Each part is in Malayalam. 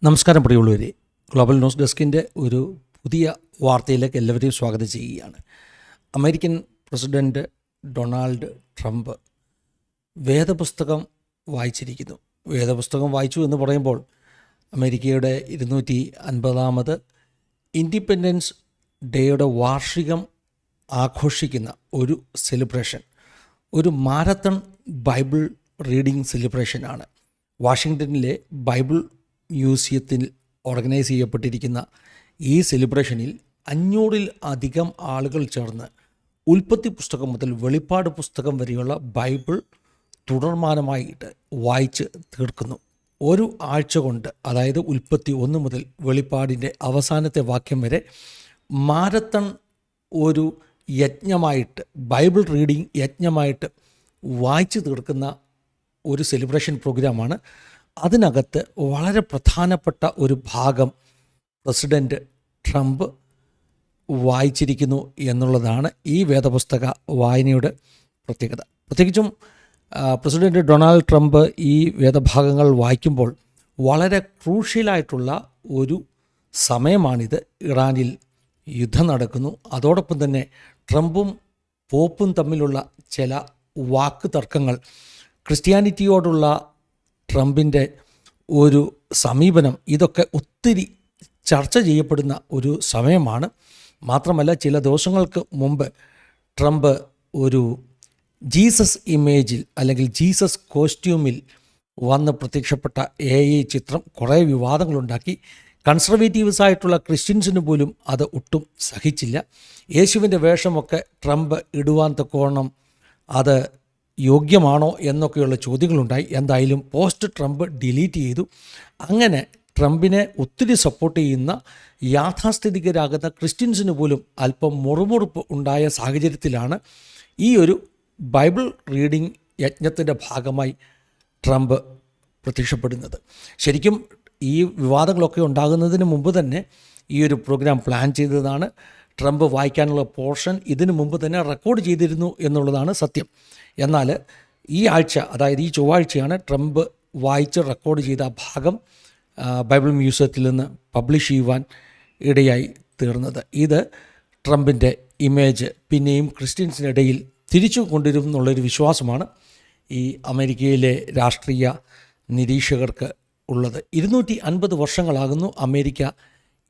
നമസ്കാരം പ്രിയമുള്ളവരെ, ഗ്ലോബൽ ന്യൂസ് ഡെസ്കിൻ്റെ ഒരു പുതിയ വാർത്തയിലേക്ക് എല്ലാവരെയും സ്വാഗതം ചെയ്യുകയാണ്. അമേരിക്കൻ പ്രസിഡൻറ്റ് ഡൊണാൾഡ് ട്രംപ് വേദപുസ്തകം വായിച്ചിരിക്കുന്നു. വേദപുസ്തകം വായിച്ചു എന്ന് പറയുമ്പോൾ അമേരിക്കയുടെ 250ാമത് ഇൻഡിപെൻഡൻസ് ഡേയുടെ വാർഷികം ആഘോഷിക്കുന്ന ഒരു സെലിബ്രേഷൻ, ഒരു മാരത്തൺ ബൈബിൾ റീഡിംഗ് സെലിബ്രേഷനാണ്. വാഷിങ്ടണിലെ ബൈബിൾ മ്യൂസിയത്തിൽ ഓർഗനൈസ് ചെയ്യപ്പെട്ടിരിക്കുന്ന ഈ സെലിബ്രേഷനിൽ 500-ൽ അധികം ആളുകൾ ചേർന്ന് ഉൽപ്പത്തി പുസ്തകം മുതൽ വെളിപ്പാട് പുസ്തകം വരെയുള്ള ബൈബിൾ തുടർമാനമായിട്ട് വായിച്ച് തീർക്കുന്നു. ഒരു ആഴ്ച കൊണ്ട്, അതായത് ഉൽപ്പത്തി 1 മുതൽ വെളിപ്പാടിൻ്റെ അവസാനത്തെ വാക്യം വരെ മാരത്തൺ ഒരു യജ്ഞമായിട്ട്, ബൈബിൾ റീഡിംഗ് യജ്ഞമായിട്ട് വായിച്ചു തീർക്കുന്ന ഒരു സെലിബ്രേഷൻ പ്രോഗ്രാമാണ്. അതിനകത്ത് വളരെ പ്രധാനപ്പെട്ട ഒരു ഭാഗം പ്രസിഡൻറ്റ് ട്രംപ് വായിച്ചിരിക്കുന്നു എന്നുള്ളതാണ് ഈ വേദപുസ്തക വായനയുടെ പ്രത്യേകത. പ്രത്യേകിച്ചും പ്രസിഡൻറ്റ് ഡൊണാൾഡ് ട്രംപ് ഈ വേദഭാഗങ്ങൾ വായിക്കുമ്പോൾ വളരെ ക്രൂഷ്യലായിട്ടുള്ള ഒരു സമയമാണിത്. ഇറാനിൽ യുദ്ധം നടക്കുന്നു. അതോടൊപ്പം തന്നെ ട്രംപും പോപ്പും തമ്മിലുള്ള ചില വാക്ക് തർക്കങ്ങൾ, ക്രിസ്ത്യാനിറ്റിയോടുള്ള ട്രംപിൻ്റെ ഒരു സമീപനം, ഇതൊക്കെ ഒത്തിരി ചർച്ച ചെയ്യപ്പെടുന്ന ഒരു സമയമാണ്. മാത്രമല്ല, ചില ദിവസങ്ങൾക്ക് മുമ്പ് ട്രംപ് ഒരു ജീസസ് ഇമേജിൽ അല്ലെങ്കിൽ ജീസസ് കോസ്റ്റ്യൂമിൽ വന്ന് പ്രത്യക്ഷപ്പെട്ട AI ചിത്രം കുറേ വിവാദങ്ങളുണ്ടാക്കി. കൺസർവേറ്റീവ്സായിട്ടുള്ള ക്രിസ്ത്യൻസിന് പോലും അത് ഒട്ടും സഹിച്ചില്ല. യേശുവിൻ്റെ വേഷമൊക്കെ ട്രംപ് ഇടുവാൻ തക്കവണ്ണം അത് യോഗ്യമാണോ എന്നൊക്കെയുള്ള ചോദ്യങ്ങളുണ്ടായി. എന്തായാലും പോസ്റ്റ് ട്രംപ് ഡിലീറ്റ് ചെയ്തു. അങ്ങനെ ട്രംപിനെ ഒത്തിരി സപ്പോർട്ട് ചെയ്യുന്ന യാഥാസ്ഥിതികരാകുന്ന ക്രിസ്ത്യൻസിന് പോലും അല്പം മുറുമുറുപ്പ് ഉണ്ടായ സാഹചര്യത്തിലാണ് ഈ ഒരു ബൈബിൾ റീഡിംഗ് യജ്ഞത്തിൻ്റെ ഭാഗമായി ട്രംപ് പ്രത്യക്ഷപ്പെടുന്നത്. ശരിക്കും ഈ വിവാദങ്ങളൊക്കെ ഉണ്ടാകുന്നതിന് മുമ്പ് തന്നെ ഈ ഒരു പ്രോഗ്രാം പ്ലാൻ ചെയ്തതാണ്. ട്രംപ് വായിക്കാനുള്ള പോർഷൻ ഇതിനു മുമ്പ് തന്നെ റെക്കോർഡ് ചെയ്തിരുന്നു എന്നുള്ളതാണ് സത്യം. എന്നാൽ ഈ ആഴ്ച, അതായത് ഈ ചൊവ്വാഴ്ചയാണ് ട്രംപ് വായിച്ച് റെക്കോർഡ് ചെയ്ത ഭാഗം ബൈബിൾ മ്യൂസിയത്തിൽ നിന്ന് പബ്ലിഷ് ചെയ്യുവാൻ ഇടയായി തീർന്നത്. ഇത് ട്രംപിൻ്റെ ഇമേജ് പിന്നെയും ക്രിസ്ത്യൻസിനിടയിൽ തിരിച്ചു കൊണ്ടുവരും എന്നുള്ളൊരു വിശ്വാസമാണ് ഈ അമേരിക്കയിലെ രാഷ്ട്രീയ നിരീക്ഷകർക്ക് ഉള്ളത്. 250 വർഷങ്ങളാകുന്നു അമേരിക്ക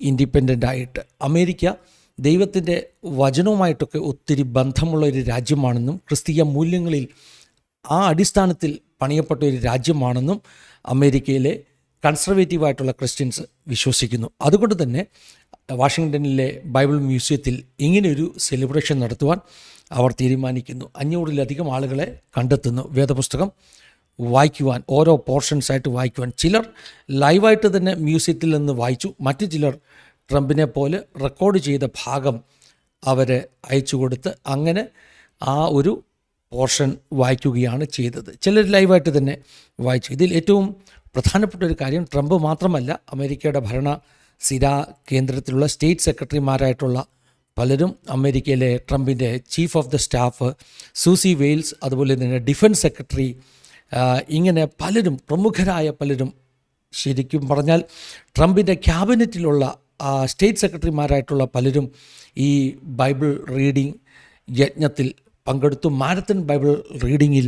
ഇൻഡിപെൻഡൻ്റ് ആയിട്ട്. അമേരിക്ക ദൈവത്തിൻ്റെ വചനവുമായിട്ടൊക്കെ ഒത്തിരി ബന്ധമുള്ള ഒരു രാജ്യമാണെന്നും ക്രിസ്തീയ മൂല്യങ്ങളിൽ ആ അടിസ്ഥാനത്തിൽ പണിയപ്പെട്ട ഒരു രാജ്യമാണെന്നും അമേരിക്കയിലെ കൺസർവേറ്റീവായിട്ടുള്ള ക്രിസ്ത്യൻസ് വിശ്വസിക്കുന്നു. അതുകൊണ്ട് തന്നെ വാഷിങ്ടണിലെ ബൈബിൾ മ്യൂസിയത്തിൽ ഇങ്ങനെയൊരു സെലിബ്രേഷൻ നടത്തുവാൻ അവർ തീരുമാനിക്കുന്നു. 500-ലധികം ആളുകളെ കണ്ടെത്തുന്നു വേദപുസ്തകം വായിക്കുവാൻ, ഓരോ പോർഷൻസായിട്ട് വായിക്കുവാൻ. ചിലർ ലൈവായിട്ട് തന്നെ മ്യൂസിയത്തിൽ നിന്ന് വായിച്ചു. മറ്റു ചിലർ ട്രംപിനെ പോലെ റെക്കോർഡ് ചെയ്ത ഭാഗം അവർ അയച്ചു കൊടുത്ത് അങ്ങനെ ആ ഒരു പോർഷൻ വായിക്കുകയാണ് ചെയ്തത്. ചിലർ ലൈവായിട്ട് തന്നെ വായിച്ചു. ഇതിൽ ഏറ്റവും പ്രധാനപ്പെട്ട ഒരു കാര്യം, ട്രംപ് മാത്രമല്ല, അമേരിക്കയുടെ ഭരണസിരാ കേന്ദ്രത്തിലുള്ള സ്റ്റേറ്റ് സെക്രട്ടറിമാരായിട്ടുള്ള പലരും, അമേരിക്കയിലെ ട്രംപിൻ്റെ chief of the staff Susie Wiles, അതുപോലെ തന്നെ ഡിഫൻസ് സെക്രട്ടറി, ഇങ്ങനെ പലരും, പ്രമുഖരായ പലരും, ശരിക്കും പറഞ്ഞാൽ ട്രംപിൻ്റെ ക്യാബിനറ്റിലുള്ള സ്റ്റേറ്റ് സെക്രട്ടറിമാരായിട്ടുള്ള പലരും ഈ ബൈബിൾ റീഡിംഗ് യജ്ഞത്തിൽ പങ്കെടുത്തു. മാരത്തൺ ബൈബിൾ റീഡിങ്ങിൽ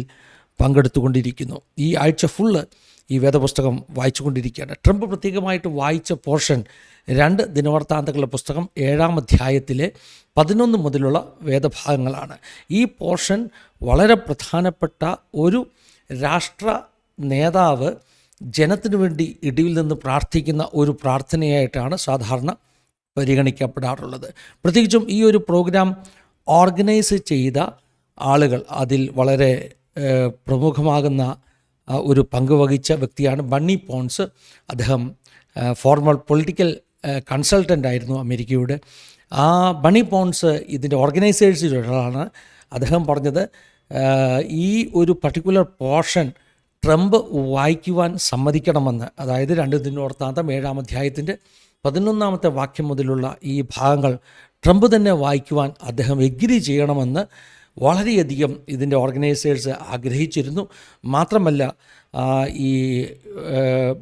പങ്കെടുത്തുകൊണ്ടിരിക്കുന്നു. ഈ ആഴ്ച ഫുള്ള് ഈ വേദപുസ്തകം വായിച്ചുകൊണ്ടിരിക്കുകയാണ്. ട്രംപ് പ്രത്യേകമായിട്ട് വായിച്ച പോർഷൻ 2 ദിനവൃത്താന്തങ്ങളുടെ പുസ്തകം 7-ാം അധ്യായത്തിലെ 11 മുതലുള്ള വേദഭാഗങ്ങളാണ്. ഈ പോർഷൻ വളരെ പ്രധാനപ്പെട്ട ഒരു രാഷ്ട്ര നേതാവ് ജനത്തിനു വേണ്ടി ഇടിവിൽ നിന്ന് പ്രാർത്ഥിക്കുന്ന ഒരു പ്രാർത്ഥനയായിട്ടാണ് സാധാരണ പരിഗണിക്കപ്പെടാറുള്ളത്. പ്രത്യേകിച്ചും ഈ ഒരു പ്രോഗ്രാം ഓർഗനൈസ് ചെയ്ത ആളുകൾ, അതിൽ വളരെ പ്രമുഖമാകുന്ന ഒരു പങ്ക് വഹിച്ച വ്യക്തിയാണ് ബണ്ണി പോൺസ്. അദ്ദേഹം ഫോർമൽ പൊളിറ്റിക്കൽ കൺസൾട്ടൻ്റ് ആയിരുന്നു അമേരിക്കയുടെ. ആ ബണ്ണി പോൺസ് ഇതിൻ്റെ ഓർഗനൈസേഴ്സിൽ ഒരാളാണ്. അദ്ദേഹം പറഞ്ഞത് ഈ ഒരു പർട്ടിക്കുലർ പോർഷൻ ട്രംപ് വായിക്കുവാൻ സമ്മതിക്കണമെന്ന്. അതായത് 2 ദിനവൃത്താന്തം 7-ാം അധ്യായത്തിൻ്റെ 11-ാമത്തെ വാക്യം മുതലുള്ള ഈ ഭാഗങ്ങൾ ട്രംപ് തന്നെ വായിക്കുവാൻ അദ്ദേഹം എഗ്രി ചെയ്യണമെന്ന് വളരെയധികം ഇതിൻ്റെ ഓർഗനൈസേഴ്സ് ആഗ്രഹിച്ചിരുന്നു. മാത്രമല്ല ഈ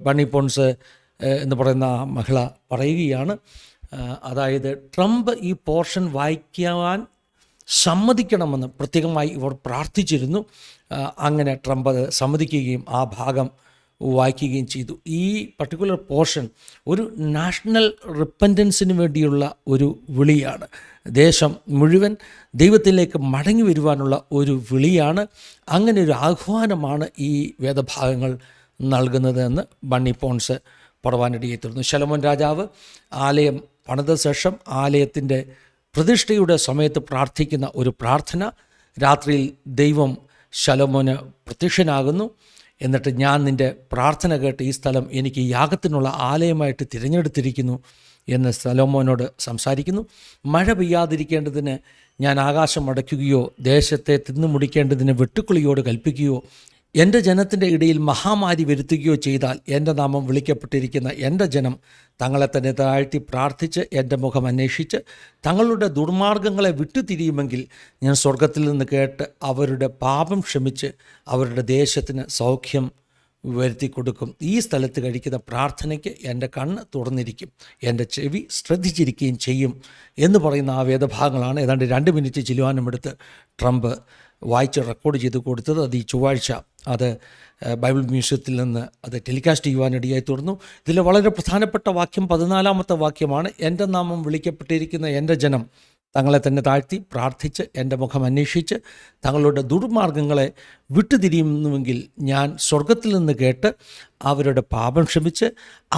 ബണ്ണി പോൺസ് എന്ന് പറയുന്ന ആ മഹിള പറയുകയാണ്. അതായത് ട്രംപ് ഈ പോർഷൻ വായിക്കുവാൻ സമ്മതിക്കണമെന്ന് പ്രത്യേകമായി ഇവർ പ്രാർത്ഥിച്ചിരുന്നു. അങ്ങനെ ട്രംപ് അത് സമ്മതിക്കുകയും ആ ഭാഗം വായിക്കുകയും ചെയ്തു. ഈ പർട്ടിക്കുലർ പോർഷൻ ഒരു നാഷണൽ റിപ്പൻറ്റൻസിന് വേണ്ടിയുള്ള ഒരു വിളിയാണ്. ദേശം മുഴുവൻ ദൈവത്തിലേക്ക് മടങ്ങി വരുവാനുള്ള ഒരു വിളിയാണ്. അങ്ങനെ ഒരു ആഹ്വാനമാണ് ഈ വേദഭാഗങ്ങൾ നൽകുന്നത് എന്ന് ബണ്ണി പോൺസ് പറവാനിടയായി തീർന്നു. ശലോമോൻ രാജാവ് ആലയം പണിത ശേഷം ആലയത്തിൻ്റെ പ്രതിഷ്ഠയുടെ സമയത്ത് പ്രാർത്ഥിക്കുന്ന ഒരു പ്രാർത്ഥന. രാത്രിയിൽ ദൈവം ശലോമോന് പ്രത്യക്ഷനാകുന്നു. എന്നിട്ട് ഞാൻ നിൻ്റെ പ്രാർത്ഥന കേട്ട് ഈ സ്ഥലം എനിക്ക് യാഗത്തിനുള്ള ആലയമായിട്ട് തിരഞ്ഞെടുത്തിരിക്കുന്നു എന്ന് ശലോമോനോട് സംസാരിക്കുന്നു. മഴ പെയ്യാതിരിക്കേണ്ടതിന് ഞാൻ ആകാശം അടയ്ക്കുകയോ ദേശത്തെ തിന്നു മുടിക്കേണ്ടതിന് വെട്ടുക്കിളിയോട് കൽപ്പിക്കുകയോ എൻ്റെ ജനത്തിൻ്റെ ഇടയിൽ മഹാമാരി വരുത്തുകയോ ചെയ്താൽ എൻ്റെ നാമം വിളിക്കപ്പെട്ടിരിക്കുന്ന എൻ്റെ ജനം തങ്ങളെ തന്നെ താഴ്ത്തി പ്രാർത്ഥിച്ച് എൻ്റെ മുഖം അന്വേഷിച്ച് തങ്ങളുടെ ദുർമാർഗങ്ങളെ വിട്ടുതിരിയുമെങ്കിൽ ഞാൻ സ്വർഗത്തിൽ നിന്ന് കേട്ട് അവരുടെ പാപം ക്ഷമിച്ച് അവരുടെ ദേശത്തിന് സൗഖ്യം വരുത്തി കൊടുക്കും. ഈ സ്ഥലത്ത് കഴിക്കുന്ന പ്രാർത്ഥനയ്ക്ക് എൻ്റെ കണ്ണ് തുറന്നിരിക്കും, എൻ്റെ ചെവി ശ്രദ്ധിച്ചിരിക്കുകയും ചെയ്യും എന്ന് പറയുന്ന ആ വേദഭാഗങ്ങളാണ് ഏതാണ്ട് 2 മിനിറ്റ് ചിലവാനുമെടുത്ത് ട്രംപ് വായിച്ച് റെക്കോർഡ് ചെയ്ത് കൊടുത്തത്. അത് ഈ ചൊവ്വാഴ്ച അത് ബൈബിൾ മ്യൂസിയത്തിൽ നിന്ന് അത് ടെലികാസ്റ്റ് ചെയ്യുവാനിടയായി തീർന്നു. ഇതിൽ വളരെ പ്രധാനപ്പെട്ട വാക്യം 14-ാമത്തെ വാക്യമാണ്. എൻ്റെ നാമം വിളിക്കപ്പെട്ടിരിക്കുന്ന എൻ്റെ ജനം തങ്ങളെ തന്നെ താഴ്ത്തി പ്രാർത്ഥിച്ച് എൻ്റെ മുഖം അന്വേഷിച്ച് തങ്ങളുടെ ദുർമാർഗങ്ങളെ വിട്ടുതിരിയുന്നുവെങ്കിൽ ഞാൻ സ്വർഗത്തിൽ നിന്ന് കേട്ട് അവരുടെ പാപം ക്ഷമിച്ച്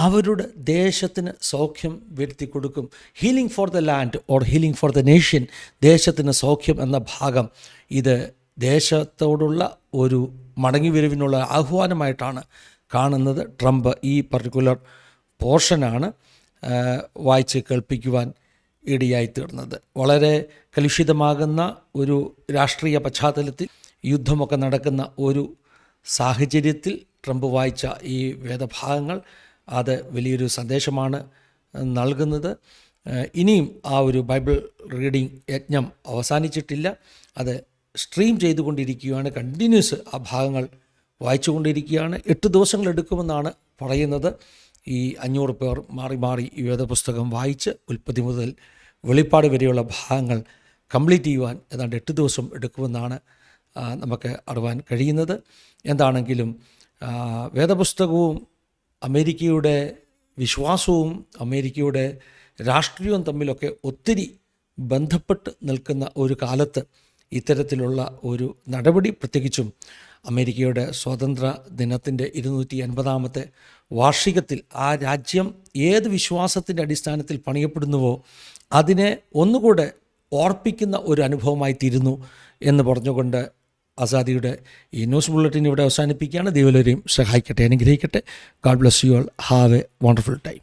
അവരുടെ ദേശത്തിന് സൗഖ്യം വരുത്തി കൊടുക്കും. Healing for the land or healing for the nation, ദേശത്തിന് സൗഖ്യം എന്ന ഭാഗം ഇത് ദേശത്തോടുള്ള ഒരു മടങ്ങിവരവിനുള്ള ആഹ്വാനമായിട്ടാണ് കാണുന്നത്. ട്രംപ് ഈ പർട്ടിക്കുലർ പോർഷനാണ് വായിച്ച് കേൾപ്പിക്കുവാൻ ഇടയായിത്തീർന്നത്. വളരെ കലുഷിതമാകുന്ന ഒരു രാഷ്ട്രീയ പശ്ചാത്തലത്തിൽ യുദ്ധമൊക്കെ നടക്കുന്ന ഒരു സാഹചര്യത്തിൽ ട്രംപ് വായിച്ച ഈ വേദഭാഗങ്ങൾ അത് വലിയൊരു സന്ദേശമാണ് നൽകുന്നത്. ഇനിയും ആ ഒരു ബൈബിൾ റീഡിംഗ് യജ്ഞം അവസാനിച്ചിട്ടില്ല. അത് സ്ട്രീം ചെയ്തുകൊണ്ടിരിക്കുകയാണ്. കണ്ടിന്യൂസ് ആ ഭാഗങ്ങൾ വായിച്ചുകൊണ്ടിരിക്കുകയാണ്. 8 ദിവസങ്ങളെടുക്കുമെന്നാണ് പറയുന്നത്. ഈ 500 പേർ മാറി മാറി ഈ വേദപുസ്തകം വായിച്ച് ഉൽപ്പത്തി മുതൽ വെളിപ്പാട് വരെയുള്ള ഭാഗങ്ങൾ കംപ്ലീറ്റ് ചെയ്യുവാൻ ഏതാണ്ട് 8 ദിവസം എടുക്കുമെന്നാണ് നമുക്ക് അറിയാൻ കഴിയുന്നത്. എന്താണെങ്കിലും വേദപുസ്തകവും അമേരിക്കയുടെ വിശ്വാസവും അമേരിക്കയുടെ രാഷ്ട്രീയവും തമ്മിലൊക്കെ ഒത്തിരി ബന്ധപ്പെട്ട് നിൽക്കുന്ന ഒരു കാലത്ത് ഇത്തരത്തിലുള്ള ഒരു നടപടി, പ്രത്യേകിച്ചും അമേരിക്കയുടെ സ്വാതന്ത്ര്യ ദിനത്തിൻ്റെ 250-ാമത്തെ വാർഷികത്തിൽ ആ രാജ്യം ഏത് വിശ്വാസത്തിൻ്റെ അടിസ്ഥാനത്തിൽ പണിയപ്പെടുന്നുവോ അതിനെ ഒന്നുകൂടെ ഓർപ്പിക്കുന്ന ഒരു അനുഭവമായി തീരുന്നു എന്ന് പറഞ്ഞുകൊണ്ട് ആസാദിയുടെ ഈ ന്യൂസ് ബുള്ളറ്റിൻ ഇവിടെ അവസാനിപ്പിക്കുകയാണ്. ദൈവം സഹായിക്കട്ടെ, അനുഗ്രഹിക്കട്ടെ. God bless you all. Have A wonderful time.